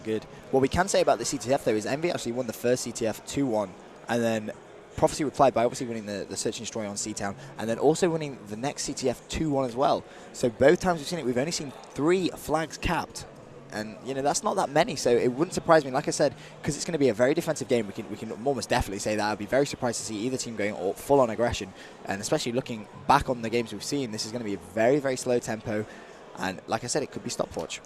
good. What we can say about the CTF, though, is EnVy actually won the first CTF 2-1, and then Prophecy replied by obviously winning the Search and Destroy on C-Town, and then also winning the next CTF 2-1 as well. So both times we've seen it, we've only seen 3 flags capped. And, you know, that's not that many, so it wouldn't surprise me. Like I said, because it's going to be a very defensive game, we can almost definitely say that. I'd be very surprised to see either team going full-on aggression. And especially looking back on the games we've seen, this is going to be a very, very slow tempo. And like I said, it could be stopwatch.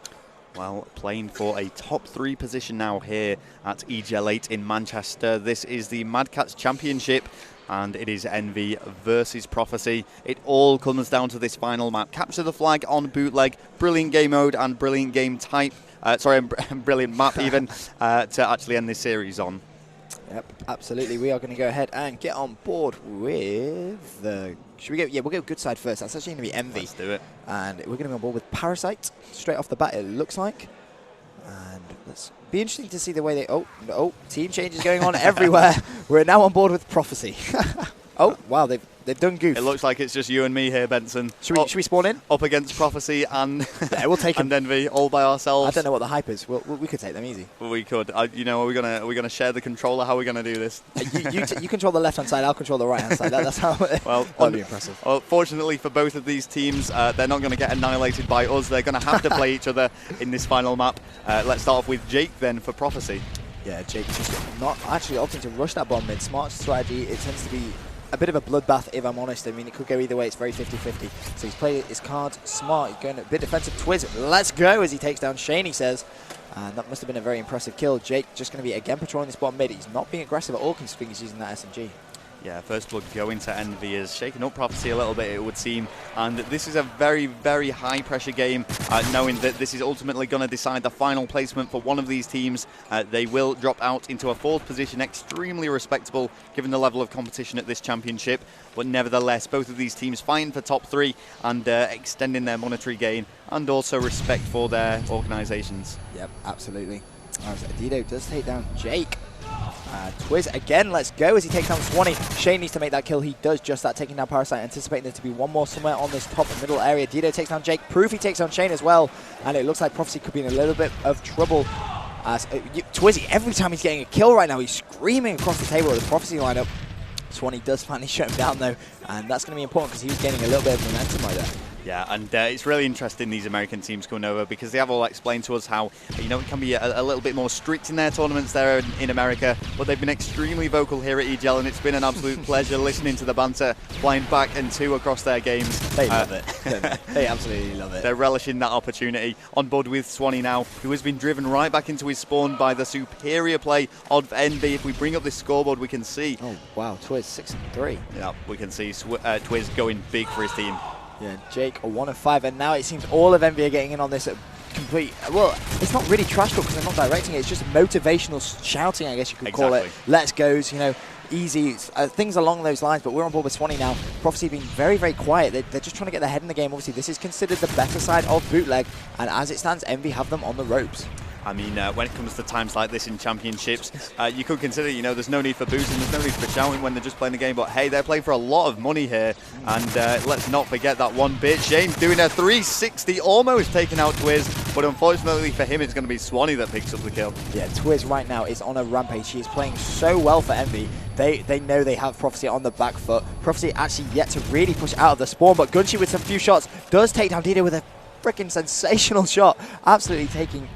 Well, playing for a top 3 position now here at EGL8 in Manchester. This is the Mad Catz Championship, and it is EnVy versus Prophecy. It all comes down to this final map. Capture the flag on bootleg, brilliant game mode and brilliant game type. Brilliant map even to actually end this series on. Yep, absolutely. We are going to go ahead and get on board with the... Should we go? Yeah, we'll go good side first. That's actually going to be EnVy. Let's do it. And we're going to be on board with Parasite straight off the bat, it looks like. And let's be interesting to see the way they... Oh, team changes going on everywhere. We're now on board with Prophecy. Oh, wow, they've done goof. It looks like it's just you and me here, Benson. Should we spawn in? Up against Prophecy and yeah, we'll take and EnVy all by ourselves. I don't know what the hype is. We could take them easy. We could. You know, are we gonna share the controller? How are we gonna do this? You control the left hand side. I'll control the right hand side. That's how. Well, that'll be impressive. Well, fortunately for both of these teams, they're not going to get annihilated by us. They're going to have to play each other in this final map. Let's start off with Jake then for Prophecy. Yeah, Jake just not actually opting to rush that bomb mid. Smart strategy. It tends to be a bit of a bloodbath, if I'm honest. I mean, it could go either way. It's very 50-50. So he's played his cards smart. He's going a bit defensive. Twiz, let's go, as he takes down Shane, he says. And that must have been a very impressive kill. Jake just going to be, again, patrolling this bottom mid. He's not being aggressive at all, considering he's using that SMG. Yeah, first blood going to EnVy is shaking up Prophecy a little bit, it would seem. And this is a very, very high-pressure game, knowing that this is ultimately going to decide the final placement for one of these teams. They will drop out into a 4th position, extremely respectable given the level of competition at this championship. But nevertheless, both of these teams fighting for top 3 and extending their monetary gain and also respect for their organisations. Yep, absolutely. Dido does take down Jake. Twiz again, let's go as he takes down Swanee. Shane needs to make that kill. He does just that, taking down Parasite, anticipating there to be one more somewhere on this top and middle area. Dido takes down Jake. Proofy takes down Shane as well. And it looks like Prophecy could be in a little bit of trouble. As Twizzy, every time he's getting a kill right now, he's screaming across the table with the Prophecy lineup. Swanee does finally shut him down though, and that's going to be important because he was gaining a little bit of momentum right there. Yeah, and it's really interesting, these American teams coming over, because they have all explained to us how, you know, it can be a little bit more strict in their tournaments there in America, but they've been extremely vocal here at EGL, and it's been an absolute pleasure listening to the banter, flying back and to across their games. They love it. They absolutely love it. They're relishing that opportunity. On board with Swanee now, who has been driven right back into his spawn by the superior play of EnVy. If we bring up this scoreboard, we can see... Oh, wow, Twiz 6-3. Yeah, we can see Twiz going big for his team. Yeah, Jake a 1 of 5, and now it seems all of EnVy are getting in on this complete. Well, it's not really trash talk because they're not directing it. It's just motivational shouting, I guess you could call it. Let's goes, you know, easy things along those lines. But we're on board with Swanee now. Prophecy being very, very quiet. They're just trying to get their head in the game. Obviously, this is considered the better side of bootleg, and as it stands, EnVy have them on the ropes. I mean, when it comes to times like this in championships, you could consider, you know, there's no need for boosting, there's no need for shouting when they're just playing the game. But hey, they're playing for a lot of money here, and let's not forget that one bit. Shane's doing a 360, almost taking out Twiz, but unfortunately for him, it's going to be Swanee that picks up the kill. Yeah, Twiz right now is on a rampage. He is playing so well for EnVy. They know they have Prophecy on the back foot. Prophecy actually yet to really push out of the spawn, but Gunshi with some few shots does take down Dido with a freaking sensational shot. Absolutely taking...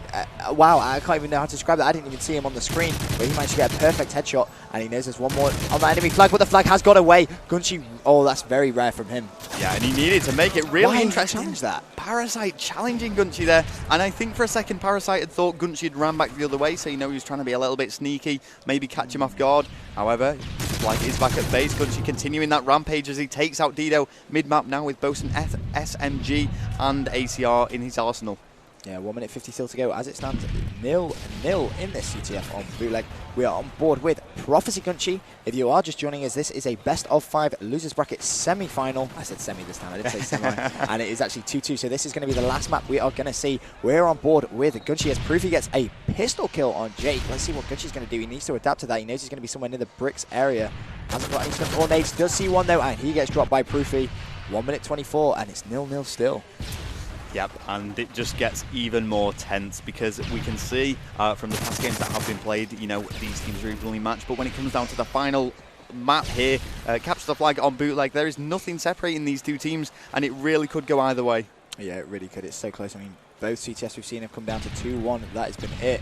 wow, I can't even know how to describe that. I didn't even see him on the screen, but he managed to get a perfect headshot, and he knows there's one more on that enemy flag, but the flag has got away. Gunshi, oh, that's very rare from him. Yeah, and he needed to make it really interesting. Challenge that? Parasite challenging Gunshi there, and I think for a second Parasite had thought Gunshi had ran back the other way, so you know he was trying to be a little bit sneaky, maybe catch him off guard. However, flag is back at base. Gunshi continuing that rampage as he takes out Dido mid-map now with both an SMG and ACR in his arsenal. Yeah, 1 minute 50 still to go. As it stands, 0-0 in this CTF on bootleg. We are on board with Prophecy Gunshi. If you are just joining us, this is a best of 5 losers bracket semi-final. I said semi this time, I didn't say semi. And it is actually 2-2, so this is going to be the last map we are going to see. We're on board with Gunshi as Proofy gets a pistol kill on Jake. Let's see what Gunshi's going to do. He needs to adapt to that. He knows he's going to be somewhere near the bricks area. Hasn't got any stuff or nades. Does see one though, and he gets dropped by Proofy. 1 minute 24, and it's 0-0 still. Yep, and it just gets even more tense because we can see from the past games that have been played, you know, these teams are evenly matched, but when it comes down to the final map here, capture the flag on bootleg, there is nothing separating these two teams, and it really could go either way. Yeah, it really could. It's so close. I mean, both CTFs we've seen have come down to 2-1. That has been it.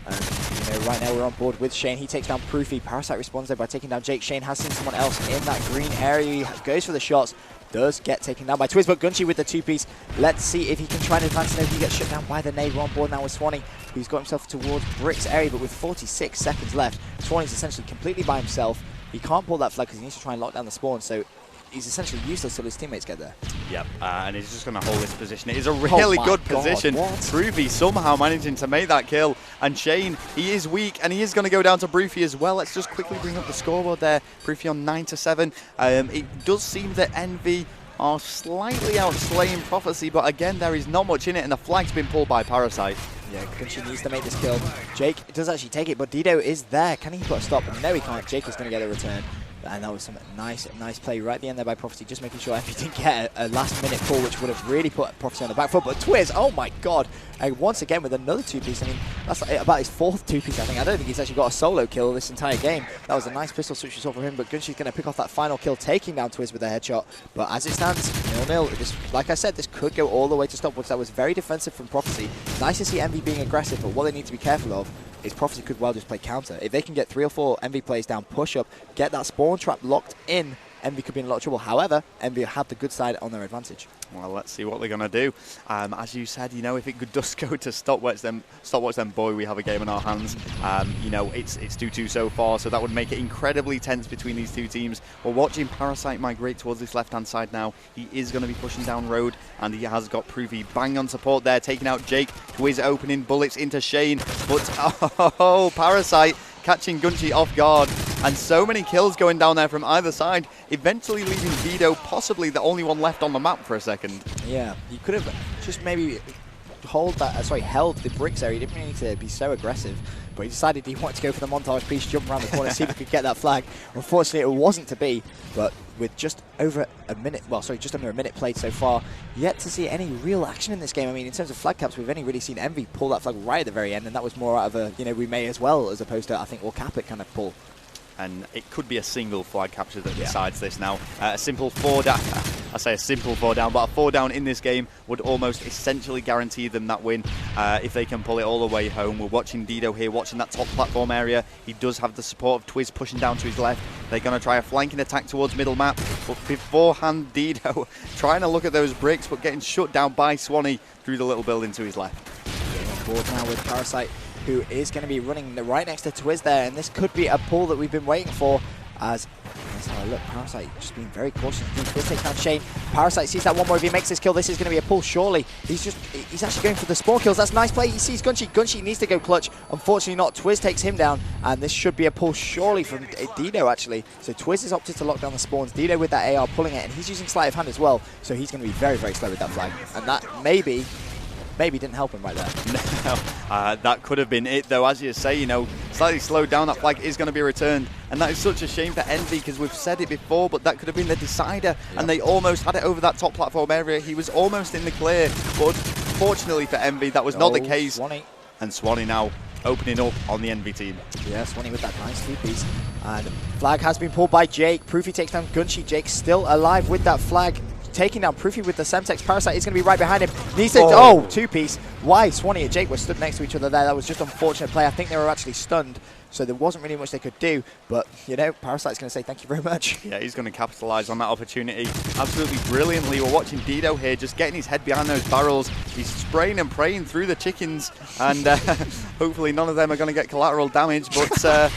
And, you know, right now we're on board with Shane. He takes down Proofy. Parasite responds there by taking down Jake. Shane has seen someone else in that green area. He goes for the shots. Does get taken down by Twiz, but Gunchi with the two-piece. Let's see if he can try and advance. No, he gets shut down by the nade. We're on board now with Swanee, who's got himself towards Brick's area, but with 46 seconds left, Swanee's essentially completely by himself. He can't pull that flag because he needs to try and lock down the spawn, so he's essentially useless till his teammates get there. Yep, and he's just going to hold this position. It is a really good position. Proofy somehow managing to make that kill. And Shane, he is weak, and he is going to go down to Proofy as well. Let's just quickly bring up the scoreboard there. Proofy on 9-7. It does seem that EnVy are slightly outslaying Prophecy, but again, there is not much in it, and the flag's been pulled by Parasite. Yeah, Gunchi needs to make this kill. Jake does actually take it, but Dido is there. Can he put a stop? No, he can't. Jake is going to get a return. And that was some nice play right at the end there by Prophecy, just making sure EnVy didn't get a last-minute pull, which would have really put Prophecy on the back foot. But Twiz, oh my god, once again with another two-piece. I mean, that's like about his fourth two-piece, I think. I don't think he's actually got a solo kill this entire game. That was a nice pistol switch we saw from him, but Gunshi's going to pick off that final kill, taking down Twiz with a headshot. But as it stands, 0-0. Like I said, this could go all the way to stopwatch. That was very defensive from Prophecy. Nice to see EnVy being aggressive, but what they need to be careful of is Prophecy could well just play counter. If they can get 3 or 4 EnVy players down, push up, get that spawn trap locked in, EnVy could be in a lot of trouble. However, EnVy have the good side on their advantage. Well, let's see what they're going to do. As you said, you know, if it could just go to stopwatch, then boy, we have a game in our hands. You know, it's 2-2 so far, so that would make it incredibly tense between these two teams. We're watching Parasite migrate towards this left-hand side now. He is going to be pushing down road, and he has got Proofy bang on support there, taking out Jake, who is opening bullets into Shane. But, oh, Parasite catching Gunchi off guard, and so many kills going down there from either side, eventually leaving Dido possibly the only one left on the map for a second. Yeah, he could have just maybe held the bricks area. He didn't really need to be so aggressive, but he decided he wanted to go for the montage piece, jump around the corner, see if he could get that flag. Unfortunately, it wasn't to be, but with just over a minute, just under a minute played so far, yet to see any real action in this game. I mean, in terms of flag caps, we've only really seen EnVy pull that flag right at the very end, and that was more out of a, you know, we may as well, as opposed to, I think, we'll cap it kind of pull. And it could be a single flag capture that decides this now. A simple 4 down, I say a simple 4 down, but a 4 down in this game would almost essentially guarantee them that win if they can pull it all the way home. We're watching Dido here, watching that top platform area. He does have the support of Twiz pushing down to his left. They're going to try a flanking attack towards middle map, but beforehand, Dido trying to look at those bricks, but getting shut down by Swanee through the little building to his left. Getting on board now with Parasite, who is going to be running right next to Twiz there, and this could be a pull that we've been waiting for, as let's have a look. Parasite just being very cautious. Twiz takes down Shane. Parasite sees that one more. If he makes this kill, this is going to be a pull surely. He's actually going for the spawn kills. That's a nice play. He sees Gunchi. Gunchi needs to go clutch. Unfortunately not. Twiz takes him down, and this should be a pull surely from Dido actually. So Twiz has opted to lock down the spawns. Dido with that AR pulling it, and he's using sleight of hand as well, so he's going to be very, very slow with that flag, and that maybe didn't help him right there. No, that could have been it though. As you say, you know, slightly slowed down, that flag is going to be returned, and that is such a shame for EnVy, because we've said it before, but that could have been the decider. And they almost had it over that top platform area. He was almost in the clear, but fortunately for EnVy, that was not the case. Swanee. And Swanee now opening up on the EnVy team. Yeah, Swanee with that nice two-piece. And flag has been pulled by Jake. Proofy takes down Gunchi. Jake still alive with that flag, taking down Proofy with the Semtex. Parasite is going to be right behind him. Needs to, two-piece. Why? Swanee and Jake were stood next to each other there. That was just unfortunate play. I think they were actually stunned, so there wasn't really much they could do. But, you know, Parasite's going to say thank you very much. Yeah, he's going to capitalise on that opportunity absolutely brilliantly. We're watching Dido here just getting his head behind those barrels. He's spraying and praying through the chickens, and hopefully none of them are going to get collateral damage. But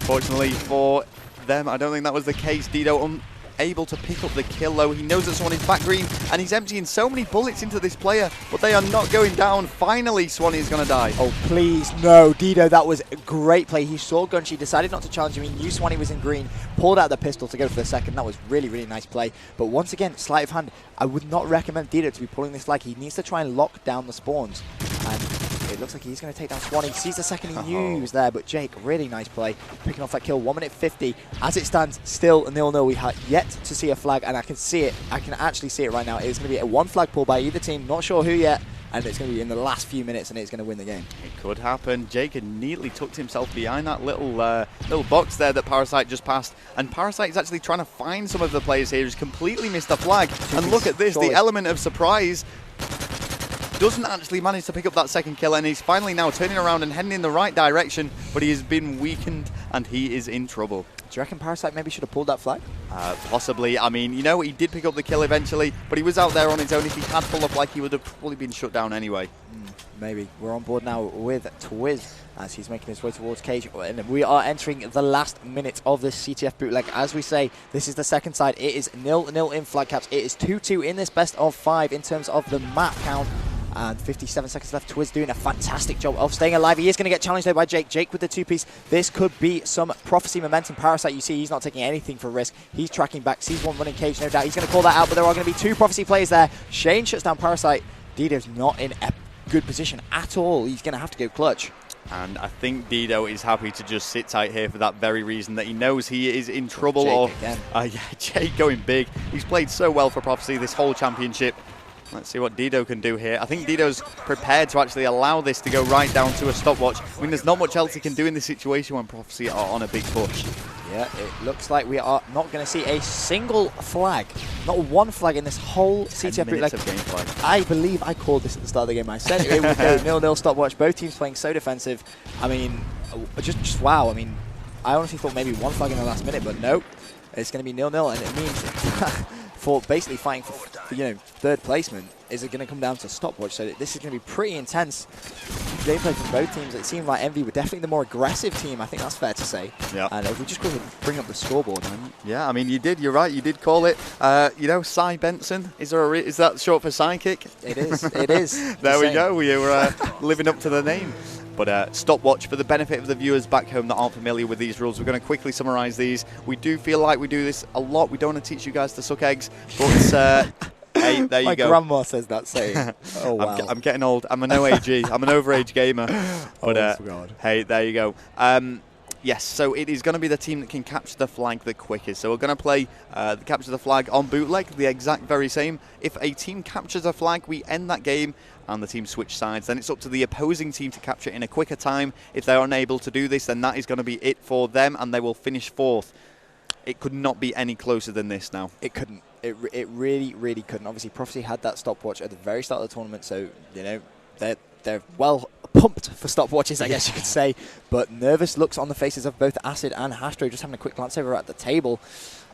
fortunately for them, I don't think that was the case. Dido able to pick up the kill though. He knows that someone is back green, and he's emptying so many bullets into this player, but they are not going down. Finally, Swanee is going to die. Oh, please, no. Dido, that was a great play. He saw Gunchi, decided not to challenge him. He knew Swanee was in green, pulled out the pistol to go for the second. That was really, really nice play. But once again, sleight of hand. I would not recommend Dido to be pulling this flag. He needs to try and lock down the spawns. And it looks like he's going to take down Swanee. Sees the second he knew he was there, but Jake, really nice play, picking off that kill. 1 minute 50. As it stands, still 0-0. We have yet to see a flag, and I can see it. I can actually see it right now. It's going to be a 1 flag pull by either team. Not sure who yet. And it's going to be in the last few minutes, and it's going to win the game. It could happen. Jake had neatly tucked himself behind that little box there that Parasite just passed. And Parasite is actually trying to find some of the players here. He's completely missed the flag. And look at this, the element of surprise. Doesn't actually manage to pick up that second kill, and he's finally now turning around and heading in the right direction, but he has been weakened, and he is in trouble. Do you reckon Parasite maybe should have pulled that flag? Possibly. I mean, you know, he did pick up the kill eventually, but he was out there on his own. If he had pulled up like, he would have probably been shut down anyway. Maybe. We're on board now with Twiz as he's making his way towards Cage. And we are entering the last minute of this CTF bootleg. As we say, this is the second side. It is 0-0 in flag caps. It is 2-2 in this best of 5 in terms of the map count. And 57 seconds left. Twiz doing a fantastic job of staying alive. He is going to get challenged though by Jake. Jake with the 2-piece. This could be some Prophecy momentum. Parasite, you see, he's not taking anything for risk. He's tracking back. Sees one running Cage, no doubt. He's going to call that out, but there are going to be 2 Prophecy players there. Shane shuts down Parasite. Dido's not in a good position at all. He's going to have to go clutch. And I think Dido is happy to just sit tight here for that very reason, that he knows he is in trouble. Jake going big. He's played so well for Prophecy this whole championship. Let's see what Dido can do here. I think Dido's prepared to actually allow this to go right down to a stopwatch. I mean, there's not much else he can do in this situation when Prophecy are on a big push. Yeah, it looks like we are not going to see a single flag. Not one flag in this whole CTF bootleg. I believe I called this at the start of the game. I said it would go 0-0 stopwatch. Both teams playing so defensive. I mean, just wow. I mean, I honestly thought maybe 1 flag in the last minute, but nope. It's going to be 0-0, and it means for basically fighting for, you know, third placement, is it going to come down to stopwatch? So this is going to be pretty intense gameplay from both teams. It seemed like EnVy were definitely the more aggressive team. I think that's fair to say. Yeah. And if we just quickly bring up the scoreboard, man. Yeah, I mean, you did. You're right. You did call it. You know, Cy Benson. Is that short for Psychic? It is. It is. There we go. We were living up to the name. But stopwatch, for the benefit of the viewers back home that aren't familiar with these rules, we're going to quickly summarise these. We do feel like we do this a lot. We don't want to teach you guys to suck eggs, but hey, there you go. My grandma says that saying. Oh, wow. I'm getting old. I'm an OAG. I'm an overage gamer. But hey, there you go. Yes, so it is going to be the team that can capture the flag the quickest. So we're going to play the capture the flag on bootleg, the exact very same. If a team captures a flag, we end that game and the team switch sides. Then it's up to the opposing team to capture it in a quicker time. If they're unable to do this, then that is going to be it for them, and they will finish 4th. It could not be any closer than this now. It couldn't. It really, really couldn't. Obviously, Prophecy had that stopwatch at the very start of the tournament, so, you know, they're well pumped for stopwatches, I guess you could say. But nervous looks on the faces of both Acid and Hastro, just having a quick glance over at the table.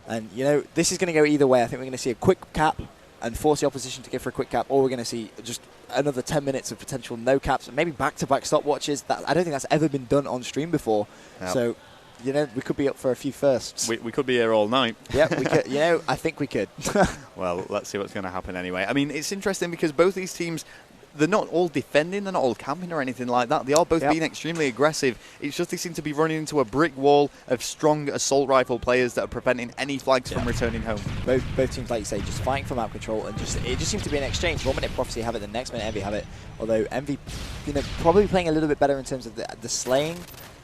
And, you know, this is going to go either way. I think we're going to see a quick cap and force the opposition to go for a quick cap, or we're going to see just another 10 minutes of potential no caps, and maybe back-to-back stopwatches. I don't think that's ever been done on stream before. Yep. So, you know, we could be up for a few firsts. We could be here all night. Yeah, we could. You know, I think we could. Well, let's see what's going to happen anyway. I mean, it's interesting because both these teams, they're not all defending, they're not all camping or anything like that. They are both being extremely aggressive. It's just they seem to be running into a brick wall of strong assault rifle players that are preventing any flags from returning home. Both teams, like you say, just fighting for map control, and it just seems to be an exchange. 1 minute Prophecy have it, the next minute EnVy have it. Although EnVy, you know, probably playing a little bit better in terms of the slaying.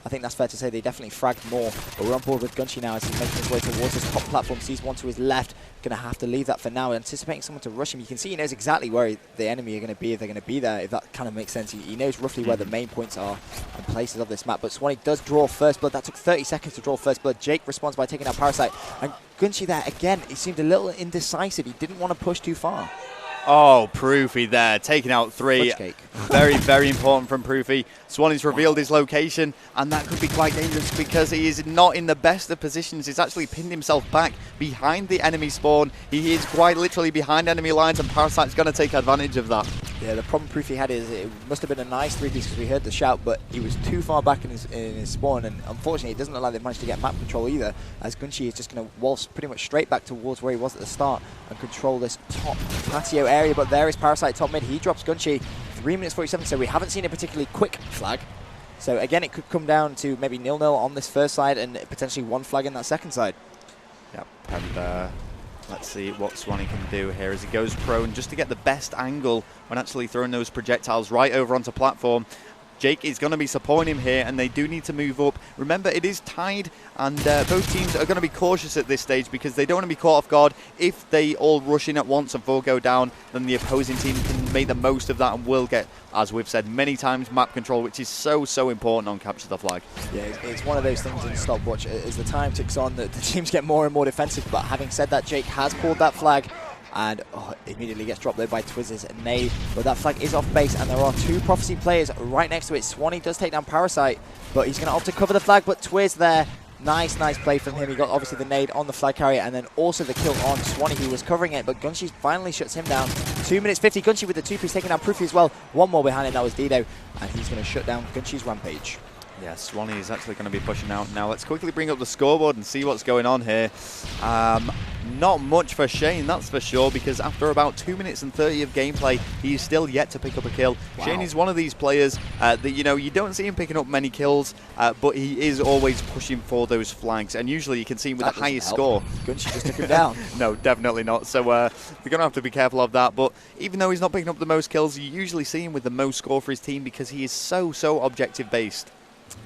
I think that's fair to say. They definitely fragged more. But we're on board with Gunchi now as he's making his way towards his top platform. Sees one to his left. Going to have to leave that for now. Anticipating someone to rush him. You can see he knows exactly where the enemy are going to be, if they're going to be there, if that kind of makes sense. He knows roughly where the main points are and places of this map. But Swanee does draw first blood. That took 30 seconds to draw first blood. Jake responds by taking out Parasite. And Gunchi there, again, he seemed a little indecisive. He didn't want to push too far. Oh, Proofy there, taking out 3. Very, very important from Proofy. Swanee's revealed his location, and that could be quite dangerous because he is not in the best of positions. He's actually pinned himself back behind the enemy spawn. He is quite literally behind enemy lines, and Parasite's going to take advantage of that. Yeah, the problem Proofy had is it must have been a nice 3-piece because we heard the shout, but he was too far back in his spawn, and unfortunately it doesn't look like they've managed to get map control either, as Gunchi is just going to waltz pretty much straight back towards where he was at the start and control this top patio area. But there is Parasite top mid. He drops Gunchi. 3 minutes 47, so we haven't seen a particularly quick flag. So again, it could come down to maybe 0-0 on this first side and potentially 1 flag in that second side. Yep, and let's see what Swanee can do here as he goes prone just to get the best angle when actually throwing those projectiles right over onto platform. Jake is going to be supporting him here, and they do need to move up. Remember, it is tied, and both teams are going to be cautious at this stage because they don't want to be caught off guard. If they all rush in at once and 4 go down, then the opposing team can make the most of that and will get, as we've said many times, map control, which is so important on Capture the Flag. Yeah, it's one of those things in stopwatch. As the time ticks on, the teams get more and more defensive, but having said that, Jake has pulled that flag, and immediately gets dropped there by Twizz's nade. But that flag is off base, and there are 2 Prophecy players right next to it. Swanee does take down Parasite, but he's going to opt to cover the flag, but Twizz there. Nice play from him. He got obviously the nade on the flag carrier, and then also the kill on Swanee, who was covering it, but Gunshi finally shuts him down. 2 minutes 50. Gunshi with the 2-piece taking down Proofy as well. One more behind him, that was Dido, and he's going to shut down Gunshi's rampage. Yeah, Swanee is actually going to be pushing out now. Let's quickly bring up the scoreboard and see what's going on here. Not much for Shane, that's for sure, because after about 2 minutes and 30 of gameplay, he is still yet to pick up a kill. Wow. Shane is one of these players that, you know, you don't see him picking up many kills, but he is always pushing for those flags, and usually you can see him with the highest score. Gunshi just took him down. No, definitely not. So they're going to have to be careful of that, but even though he's not picking up the most kills, you usually see him with the most score for his team because he is so objective-based.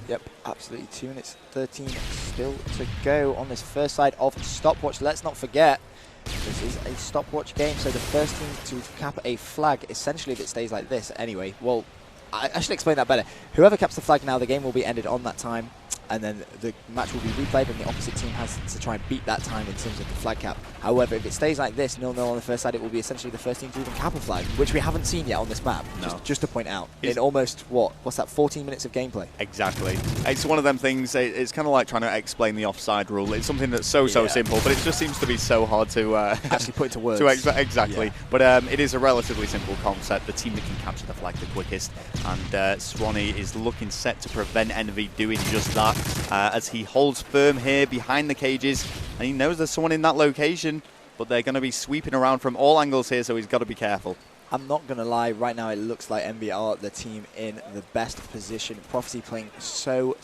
Yep, absolutely. 2 minutes 13 still to go on this first side of stopwatch. Let's not forget, this is a stopwatch game, so the first team to cap a flag, essentially, if it stays like this anyway, well, I should explain that better. Whoever caps the flag now, the game will be ended on that time, and then the match will be replayed, and the opposite team has to try and beat that time in terms of the flag cap. However, if it stays like this, 0-0 on the first side, it will be essentially the first team to even cap a flag, which we haven't seen yet on this map, no. just to point out. In almost, what's that, 14 minutes of gameplay? Exactly. It's one of them things, it's kind of like trying to explain the offside rule. It's something that's so simple, but it just seems to be so hard to actually put into words. Exactly. Yeah. But it is a relatively simple concept. The team that can capture the flag the quickest, and Swanee is looking set to prevent EnVy doing just that, as he holds firm here behind the cages, and he knows there's someone in that location, but they're going to be sweeping around from all angles here, so he's got to be careful. I'm not going to lie, right now it looks like EnVy are the team in the best position. Prophecy playing so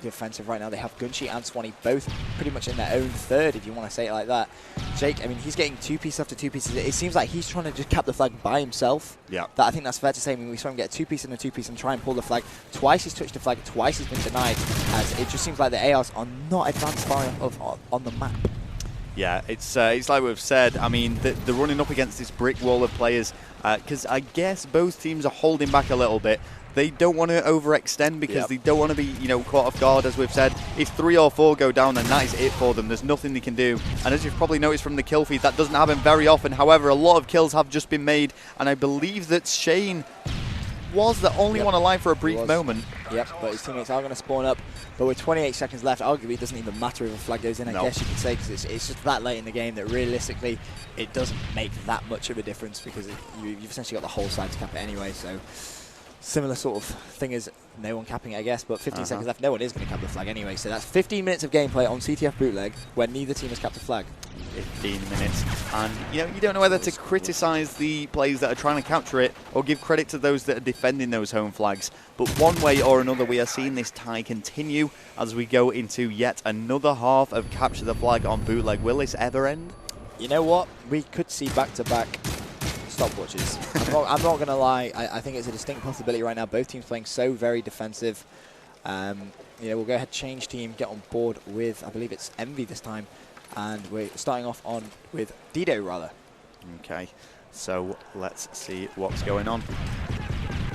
defensive right now. They have Gunshi and Swanee both pretty much in their own third, if you want to say it like that. Jake, I mean, he's getting 2 pieces after 2 pieces. It seems like he's trying to just cap the flag by himself. Yeah. I think that's fair to say. I mean, we saw him get a 2-piece and a 2-piece and try and pull the flag. Twice he's touched the flag, twice he's been denied, as it just seems like the ARs are not advanced far enough on the map. Yeah, it's like we've said. I mean, they're running up against this brick wall of players because I guess both teams are holding back a little bit. They don't want to overextend because they don't want to be, you know, caught off guard, as we've said. If 3 or 4 go down, then that is it for them. There's nothing they can do. And as you've probably noticed from the kill feed, that doesn't happen very often. However, a lot of kills have just been made, and I believe that Shane was the only one alive for a brief moment. Yep, but his teammates are going to spawn up. But with 28 seconds left, arguably it doesn't even matter if a flag goes in, I guess you could say, because it's just that late in the game that realistically it doesn't make that much of a difference, because you've essentially got the whole side to cap it anyway. So similar sort of thing as no one capping it, I guess, but 15 seconds left, no one is going to cap the flag anyway. So that's 15 minutes of gameplay on CTF Bootleg where neither team has capped the flag. 15 minutes, and you know, you don't know whether to criticize the players that are trying to capture it or give credit to those that are defending those home flags. But one way or another, we are seeing this tie continue as we go into yet another half of Capture the Flag on Bootleg. Will this ever end? You know what? We could see back-to-back stopwatches. I'm not going to lie. I think it's a distinct possibility right now. Both teams playing so very defensive. You know, we'll go ahead, change team, get on board with, I believe it's EnVy this time. And we're starting off with Dido, rather. Okay, so let's see what's going on.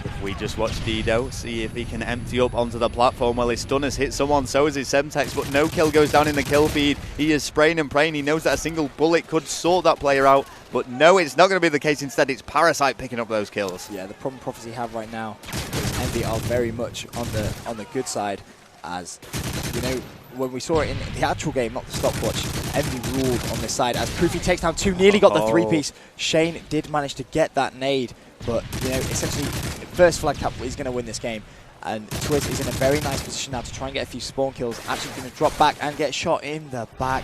If we just watch Dido, see if he can empty up onto the platform. Well, his stun has hit someone, so is his Semtex, but no kill goes down in the kill feed. He is spraying and praying. He knows that a single bullet could sort that player out, but no, it's not going to be the case. Instead, it's Parasite picking up those kills. Yeah, the problem Prophecy have right now is EnVy are very much on the good side, as, you know, when we saw it in the actual game, not the stopwatch, EnVy ruled on this side as Proofy takes down 2, nearly got the 3-piece. Shane did manage to get that nade, but, you know, essentially, first flag cap is going to win this game. And Twizz is in a very nice position now to try and get a few spawn kills. Actually going to drop back and get shot in the back,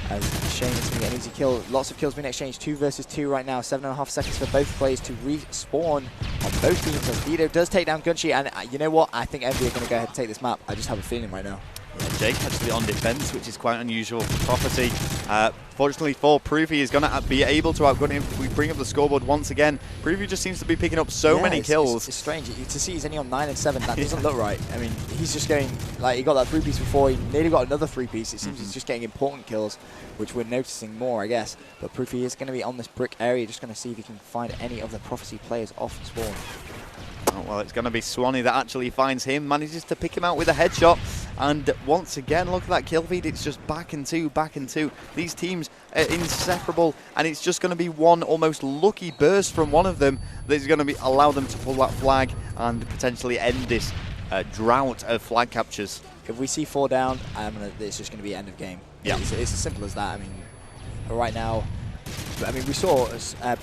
as Shane is going to get an easy kill. Lots of kills being exchanged, 2 versus 2 right now. 7.5 seconds for both players to respawn on both teams. As Dido does take down Gunshi, and you know what? I think EnVy are going to go ahead and take this map. I just have a feeling right now. Jake actually on defense, which is quite unusual for Prophecy. Fortunately for Proofy, he's going to be able to outgun him. We bring up the scoreboard once again. Proofy just seems to be picking up so many kills. It's strange. To see he's only on 9 and 7, that doesn't look right. I mean, he's just getting, like, he got that 3-piece before, he nearly got another 3-piece. It seems he's just getting important kills, which we're noticing more, I guess. But Proofy is going to be on this brick area, just going to see if he can find any of the Prophecy players off spawn. Oh, well, it's going to be Swanee that actually finds him, manages to pick him out with a headshot. And once again, look at that kill feed. It's just back and two, back and two. These teams are inseparable, and it's just going to be one almost lucky burst from one of them that is going to allow them to pull that flag and potentially end this drought of flag captures. If we see 4 down, it's just going to be end of game. Yeah. It's as simple as that. I mean, right now, we saw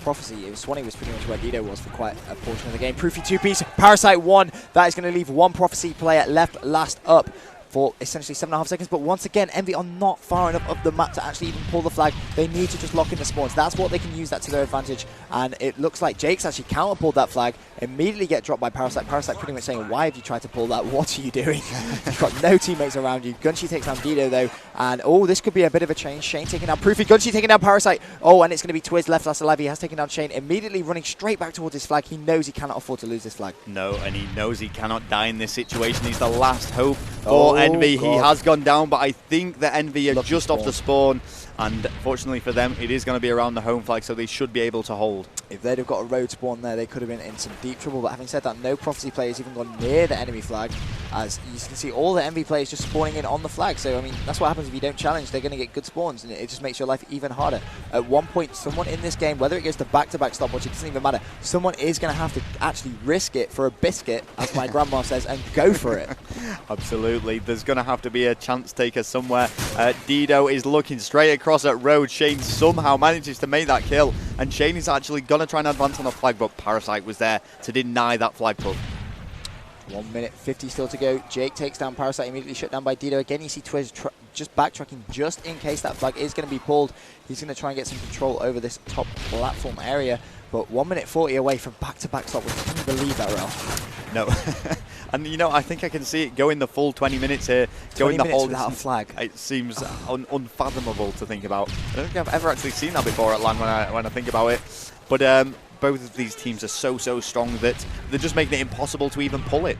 Prophecy. Swanee was pretty much where Dido was for quite a portion of the game. Proofy 2-piece, Parasite 1. That is going to leave one Prophecy player left last up for essentially 7.5 seconds. But once again, EnVy are not far enough up the map to actually even pull the flag. They need to just lock in the spawns. That's what they can use that to their advantage. And it looks like Jake's actually counter-pulled that flag, immediately get dropped by Parasite. Parasite pretty much saying, why have you tried to pull that? What are you doing? You've got no teammates around you. Gunshi takes down Dido, though. And, oh, this could be a bit of a change. Shane taking down Proofy. Gunshi taking down Parasite. Oh, and it's going to be Twiz left last alive. He has taken down Shane, immediately running straight back towards his flag. He knows he cannot afford to lose this flag. No, and he knows he cannot die in this situation. He's the last hope for EnVy. He has gone down, but I think that EnVy are just off the spawn. And fortunately for them, it is going to be around the home flag, so they should be able to hold. If they'd have got a road spawn there, they could have been in some deep trouble. But having said that, no Prophecy players even gone near the enemy flag. As you can see, all the EnVy players just spawning in on the flag. So, I mean, that's what happens if you don't challenge. They're going to get good spawns, and it just makes your life even harder. At one point, someone in this game, whether it goes to back-to-back stopwatch, it doesn't even matter. Someone is going to have to actually risk it for a biscuit, as my grandma says, and go for it. Absolutely. There's going to have to be a chance taker somewhere. Dido is looking straight across at Road. Shane somehow manages to make that kill, and Shane is actually going to try and advance on the flag, but Parasite was there to deny that flag pull. 1 minute 50 still to go. Jake takes down Parasite, immediately shut down by Dido. Again, you see Twiz just backtracking just in case that flag is going to be pulled. He's going to try and get some control over this top platform area. But 1 minute 40 away from back-to-back stop. Can you believe that, Ralph? No. And, you know, I think I can see it going the full 20 minutes here. 20 minutes without a flag. It seems unfathomable to think about. I don't think I've ever actually seen that before at LAN when I think about it. But both of these teams are so strong that they're just making it impossible to even pull it.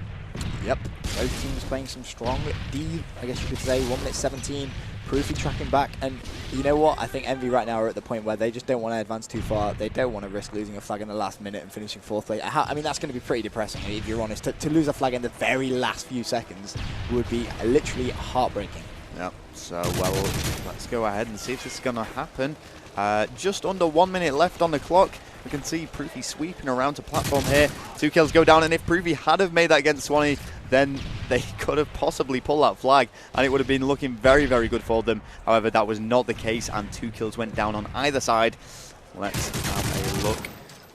Yep. Both teams playing some strong D, I guess you could say. 1 minute 17. Proofy tracking back, and you know what? I think EnVy right now are at the point where they just don't want to advance too far. They don't want to risk losing a flag in the last minute and finishing 4th place. I mean, that's going to be pretty depressing, if you're honest. To lose a flag in the very last few seconds would be literally heartbreaking. Yep. So, well, let's go ahead and see if this is going to happen. Just under 1 minute left on the clock. We can see Proofy sweeping around to platform here. 2 kills go down, and if Proofy had have made that against Swanee, then they could have possibly pulled that flag, and it would have been looking very good for them. However, that was not the case, and 2 kills went down on either side. Let's have a look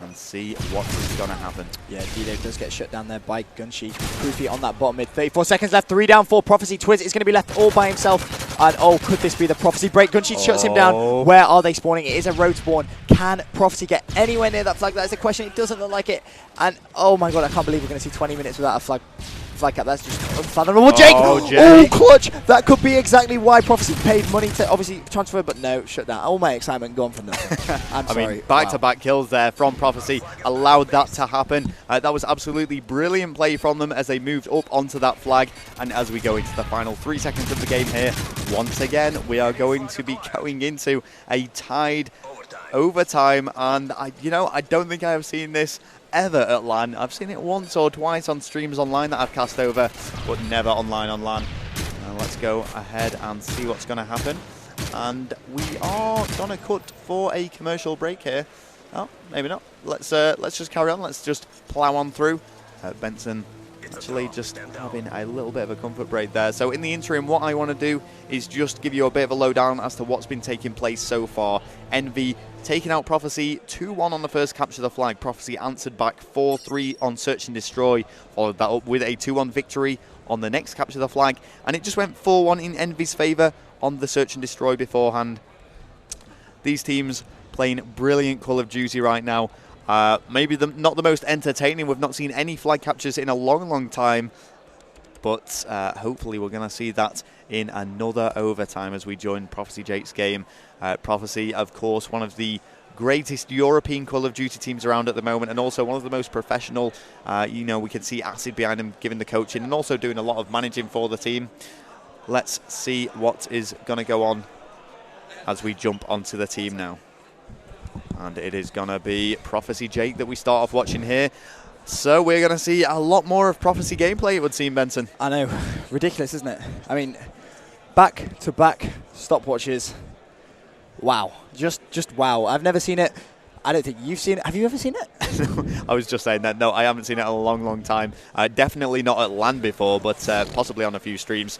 and see what is going to happen. Yeah, Dido does get shut down there by Gunshi. Proofy on that bottom mid. 34 seconds left, 3 down, 4 Prophecy. Twiz is going to be left all by himself. And oh, could this be the Prophecy break? Gunshi shuts him down. Where are they spawning? It is a road spawn. Can Prophecy get anywhere near that flag? That is the question. It doesn't look like it. And oh my god, I can't believe we're going to see 20 minutes without a flag cap. That's just unfathomable. Jake! Oh, clutch! That could be exactly why Prophecy paid money to obviously transfer, but no, shut down. All my excitement gone from nothing. I'm sorry. I mean, back-to-back kills there from Prophecy allowed that to happen. That was absolutely brilliant play from them as they moved up onto that flag. And as we go into the final 3 seconds of the game here, once again, we are going to be going into a tied overtime. And I don't think I have seen this ever at LAN. I've seen it once or twice on streams online that I've cast over, but never online on LAN. Let's go ahead and see what's going to happen. And we are going to cut for a commercial break here. Oh, maybe not. Let's just carry on. Let's just plow on through. Benson actually just having a little bit of a comfort break there. So in the interim, what I want to do is just give you a bit of a lowdown as to what's been taking place so far. EnVy taking out Prophecy 2-1 on the first capture of the flag. Prophecy answered back 4-3 on Search and Destroy, followed that up with a 2-1 victory on the next capture of the flag. And it just went 4-1 in EnVy's favour on the Search and Destroy beforehand. These teams playing brilliant Call of Duty right now. Maybe not the most entertaining. We've not seen any flag captures in a long time. but hopefully we're going to see that in another overtime as we join Prophecy Jake's game. Prophecy, of course, one of the greatest European Call of Duty teams around at the moment, and also one of the most professional. You know, we can see Acid behind him giving the coaching and also doing a lot of managing for the team. Let's see what is going to go on as we jump onto the team now. And it is going to be Prophecy Jake that we start off watching here. So we're going to see a lot more of Prophecy gameplay, it would seem, Benson. I know. Ridiculous, isn't it? I mean, back-to-back stopwatches. Wow. Just wow. I've never seen it. I don't think you've seen it. Have you ever seen it? I was just saying that. No, I haven't seen it in a long, long time. Definitely not at LAN before, but possibly on a few streams.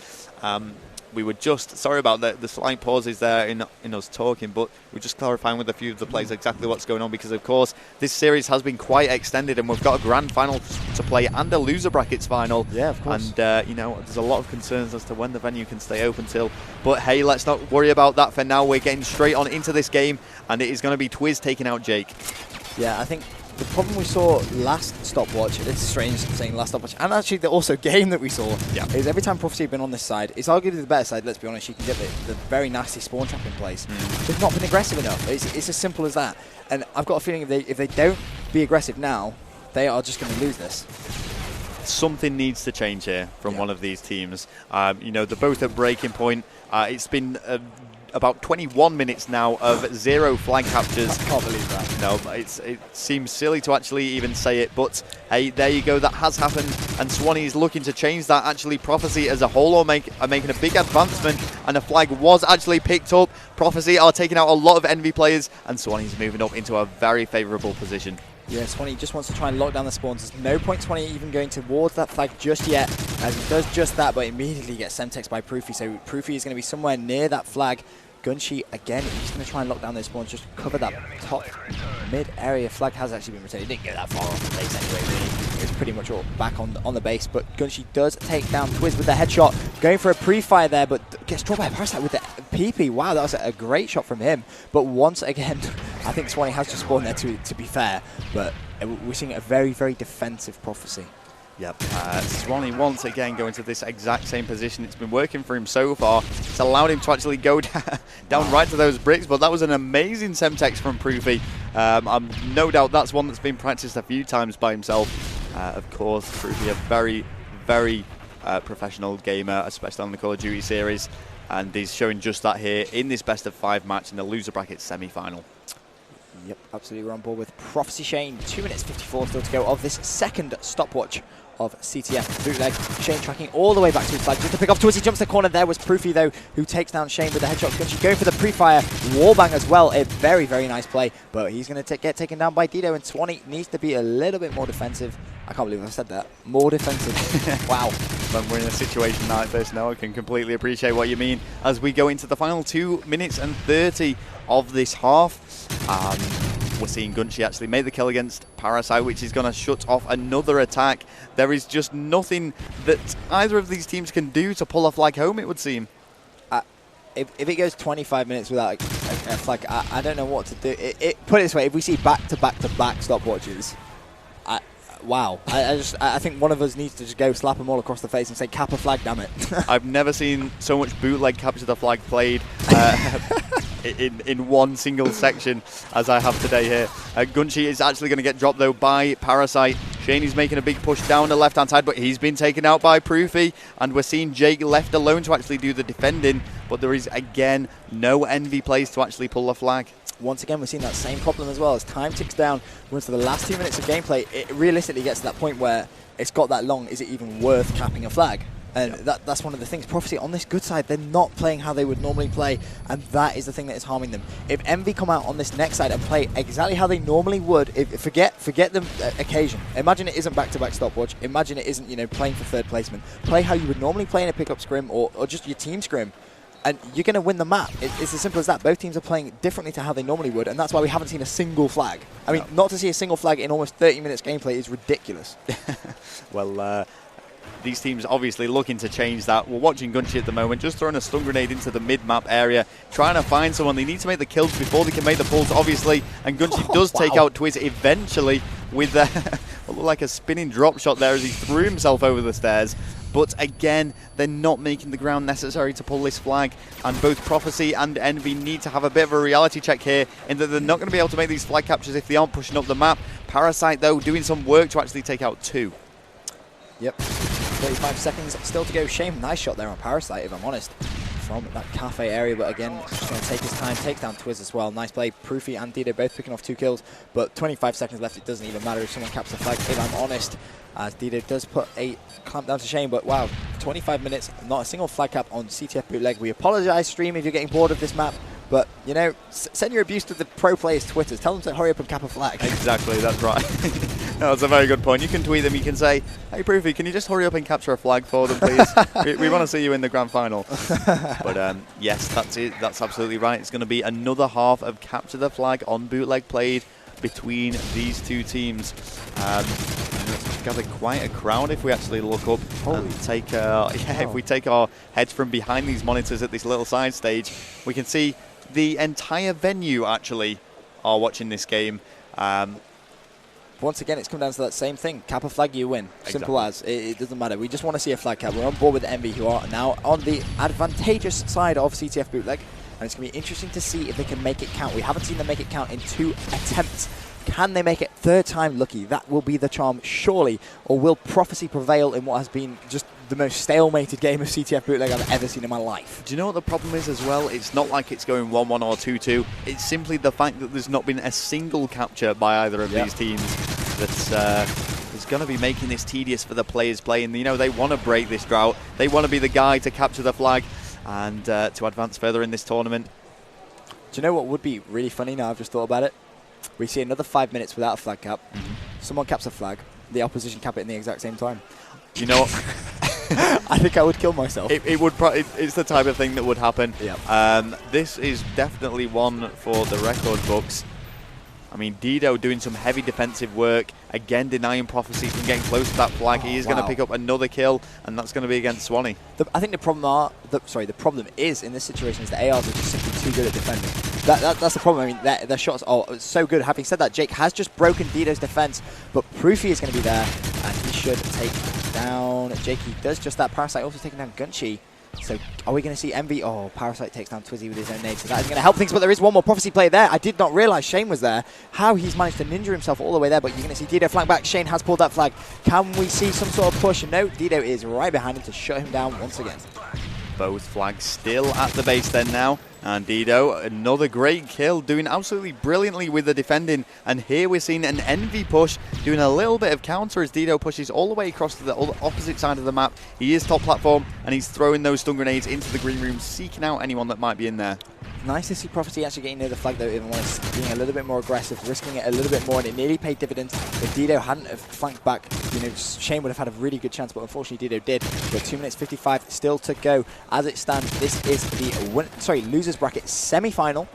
We were just, sorry about the slight pauses there in us talking, but we're just clarifying with a few of the players exactly what's going on, because of course this series has been quite extended and we've got a grand final to play and a loser brackets final. Yeah, of course. And you know, there's a lot of concerns as to when the venue can stay open till, but hey, let's not worry about that for now. We're getting straight on into this game, and it is going to be Twiz taking out Jake. Yeah, I think the problem we saw last stopwatch, it's strange saying last stopwatch, and actually the also game that we saw, is every time Prophecy have been on this side, it's arguably the better side, let's be honest. You can get the very nasty spawn trap in place. They've not been aggressive enough. It's as simple as that. And I've got a feeling if they don't be aggressive now, they are just going to lose this. Something needs to change here from one of these teams. You know, they're both at breaking point. It's been about 21 minutes now of 0 flag captures. I can't believe that. No, it seems silly to actually even say it, but hey, there you go, that has happened, and Swanee is looking to change that. Actually, Prophecy as a whole are making a big advancement, and a flag was actually picked up. Prophecy are taking out a lot of EnVy players, and Swanee's moving up into a very favourable position. Yeah, Swanee just wants to try and lock down the spawns. There's no point Swanee even going towards that flag just yet, as he does just that, but immediately gets semtex by Proofy, so Proofy is going to be somewhere near that flag. Gunshi, again, he's going to try and lock down those spawns, just cover that top mid-area. Flag has actually been retained. He didn't get that far off the base anyway, really. It was pretty much all back on the base, but Gunshi does take down Twiz with the headshot. Going for a pre-fire there, but gets dropped by a Parasite with the PP. Wow, that was a great shot from him. But once again, I think Swanee has just spawned there, to be fair, but we're seeing a very, very defensive Prophecy. Yep, Swanee once again going to this exact same position. It's been working for him so far. It's allowed him to actually go down right to those bricks, but that was an amazing semtex from Proofy. No doubt that's one that's been practiced a few times by himself. Of course, Proofy, a very, very professional gamer, especially on the Call of Duty series, and he's showing just that here in this best of 5 match in the loser bracket semi-final. Yep, absolutely, we're on board with Prophecy Shane. 2 minutes 54 still to go of this second stopwatch of CTF bootleg. Shane tracking all the way back to his flag just to pick off Twiz. He jumps the corner. There was Proofy, though, who takes down Shane with the headshot. Gunshi going for the pre-fire wallbang as well. A very, very nice play, but he's going to get taken down by Dido, and Swanee needs to be a little bit more defensive. I can't believe I said that. More defensive. Wow. When we're in a situation like this, no, I can completely appreciate what you mean. As we go into the final 2 minutes and 30 of this half, we're seeing Gunshi actually make the kill against Parasite, which is going to shut off another attack. There is just nothing that either of these teams can do to pull a flag home, it would seem. If it goes 25 minutes without a flag, I don't know what to do. Put it this way, if we see back-to-back-to-back stopwatches, wow. I think one of us needs to just go slap them all across the face and say, cap a flag, damn it. I've never seen so much bootleg capture the flag played in one single section as I have today here. Gunshi is actually going to get dropped, though, by Parasite. Shane is making a big push down the left-hand side, but he's been taken out by Proofy, and we're seeing Jake left alone to actually do the defending, but there is, again, no EnVy plays to actually pull the flag. Once again, we're seeing that same problem as well. As time ticks down, once to the last 2 minutes of gameplay, it realistically gets to that point where it's got that long. Is it even worth capping a flag? And that's one of the things. Prophecy, on this good side, they're not playing how they would normally play, and that is the thing that is harming them. If EnVy come out on this next side and play exactly how they normally would, forget the occasion. Imagine it isn't back-to-back stopwatch. Imagine it isn't, you know, playing for third placement. Play how you would normally play in a pickup scrim or just your team scrim, and you're going to win the map. It's as simple as that. Both teams are playing differently to how they normally would, and that's why we haven't seen a single flag. I mean, not to see a single flag in almost 30 minutes gameplay is ridiculous. Well, these teams obviously looking to change that. We're watching Gunshi at the moment, just throwing a stun grenade into the mid-map area, trying to find someone. They need to make the kills before they can make the pulls, obviously, and Gunshi does take out Twiz eventually with what looked like a spinning drop shot there as he threw himself over the stairs. but again, they're not making the ground necessary to pull this flag, and both Prophecy and EnVy need to have a bit of a reality check here in that they're not going to be able to make these flag captures if they aren't pushing up the map. Parasite, though, doing some work to actually take out 2. Yep, 35 seconds still to go. Shame, nice shot there on Parasite, if I'm honest, from that cafe area, but again, just going to take his time, take down Twiz as well. Nice play. Proofy and Dido both picking off 2 kills, but 25 seconds left. It doesn't even matter if someone caps the flag, if I'm honest, as Dido does put a clamp down to Shane, but wow, 25 minutes, not a single flag cap on CTF Bootleg. We apologize, stream, if you're getting bored of this map, but, you know, send your abuse to the pro players' Twitters. Tell them to hurry up and cap a flag. Exactly, that's right. That's a very good point. You can tweet them, you can say, hey, Proofy, can you just hurry up and capture a flag for them, please? we want to see you in the grand final. But, yes, that's it. That's absolutely right. It's going to be another half of Capture the Flag on Bootleg played between these 2 teams. It's gathered quite a crowd if we actually look up and take, if we take our heads from behind these monitors at this little side stage, we can see the entire venue actually are watching this game. Once again, it's come down to that same thing. Cap a flag, you win. Simple Exactly. as. It doesn't matter. We just want to see a flag cap. We're on board with EnVy, who are now on the advantageous side of CTF Bootleg. And it's going to be interesting to see if they can make it count. We haven't seen them make it count in 2 attempts. Can they make it 3rd time lucky? That will be the charm, surely. Or will Prophecy prevail in what has been just the most stalemated game of CTF Bootleg I've ever seen in my life? Do you know what the problem is as well? It's not like it's going 1-1 or 2-2. It's simply the fact that there's not been a single capture by either of these teams that's is going to be making this tedious for the players playing. You know, they want to break this drought. They want to be the guy to capture the flag and to advance further in this tournament. Do you know what would be really funny now I've just thought about it? We see another 5 minutes without a flag cap. Someone caps a flag. The opposition cap it in the exact same time. You know what? I think I would kill myself. It would. It's the type of thing that would happen. Yep. This is definitely one for the record books. I mean, Dido doing some heavy defensive work, again denying Prophecy from getting close to that flag. He is going to pick up another kill, and that's going to be against Swanee. I think the problem is in this situation is the ARs are just simply too good at defending. That's the problem. I mean, their shots are so good. Having said that, Jake has just broken Dido's defense, but Proofy is going to be there, and he should take down Jake. He does just that. Parasite also taking down Gunchi. So are we going to see EnVy? Oh, Parasite takes down Twizzy with his own nade, so that is going to help things, but there is one more Prophecy player there. I did not realise Shane was there. How he's managed to ninja himself all the way there, but you're going to see Dido flank back. Shane has pulled that flag. Can we see some sort of push? No, Dido is right behind him to shut him down once again. Both flags still at the base then now. And Dido, another great kill, doing absolutely brilliantly with the defending. And here we're seeing an EnVy push, doing a little bit of counter as Dido pushes all the way across to the opposite side of the map. He is top platform, and he's throwing those stun grenades into the green room, seeking out anyone that might be in there. Nice to see Prophecy actually getting near the flag, though, even when it's being a little bit more aggressive, risking it a little bit more, and it nearly paid dividends. If Dido hadn't have flanked back, you know, Shane would have had a really good chance, but unfortunately Dido did. But 2 minutes 55 still to go. As it stands, this is the losers bracket semi-final.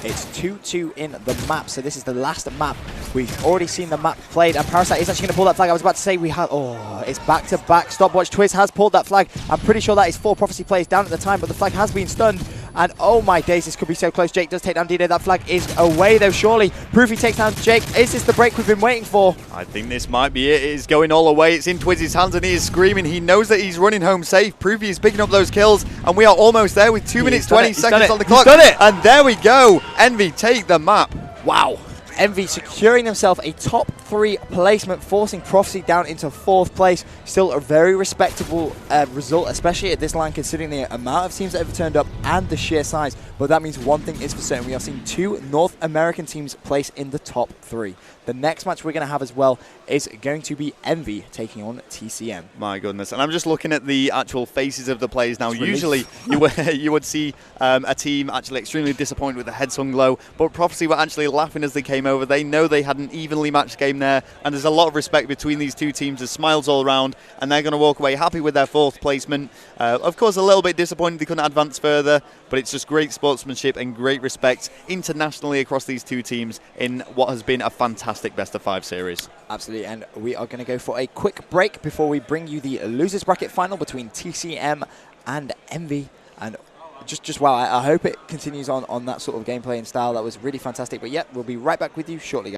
It's 2-2 in the map, so this is the last map. We've already seen the map played, and Parasite is actually going to pull that flag. I was about to say we have... Oh, it's back-to-back stopwatch. Twiz has pulled that flag. I'm pretty sure that is 4 Prophecy players down at the time, but the flag has been stunned. And oh my days, this could be so close. Jake does take down Dido. That flag is away, though, surely. Proofy takes down Jake. Is this the break we've been waiting for? I think this might be it. It is going all the way. It's in Twizzy's hands, and he is screaming. He knows that he's running home safe. Proofy is picking up those kills, and we are almost there with 2 minutes 20 seconds on the clock. He's done it! And there we go. EnVy take the map. Wow. EnVy securing themselves a top 3 placement, forcing Prophecy down into 4th place. Still a very respectable result, especially at this line, considering the amount of teams that have turned up and the sheer size. But that means one thing is for certain. We are seeing 2 North American teams place in the top 3. The next match we're going to have as well is going to be EnVy taking on TCM. My goodness. And I'm just looking at the actual faces of the players now. Usually you would see a team actually extremely disappointed with the heads hung low, but Prophecy were actually laughing as they came over. They know they had an evenly matched game there, and there's a lot of respect between these two teams. There's smiles all around, and they're going to walk away happy with their 4th placement. Of course, a little bit disappointed they couldn't advance further, but it's just great sportsmanship and great respect internationally across these two teams in what has been a fantastic best-of-5 series. Absolutely, and we are going to go for a quick break before we bring you the losers bracket final between TCM and EnVy. And just wow, I hope it continues on that sort of gameplay and style. That was really fantastic. But yeah, we'll be right back with you shortly, guys.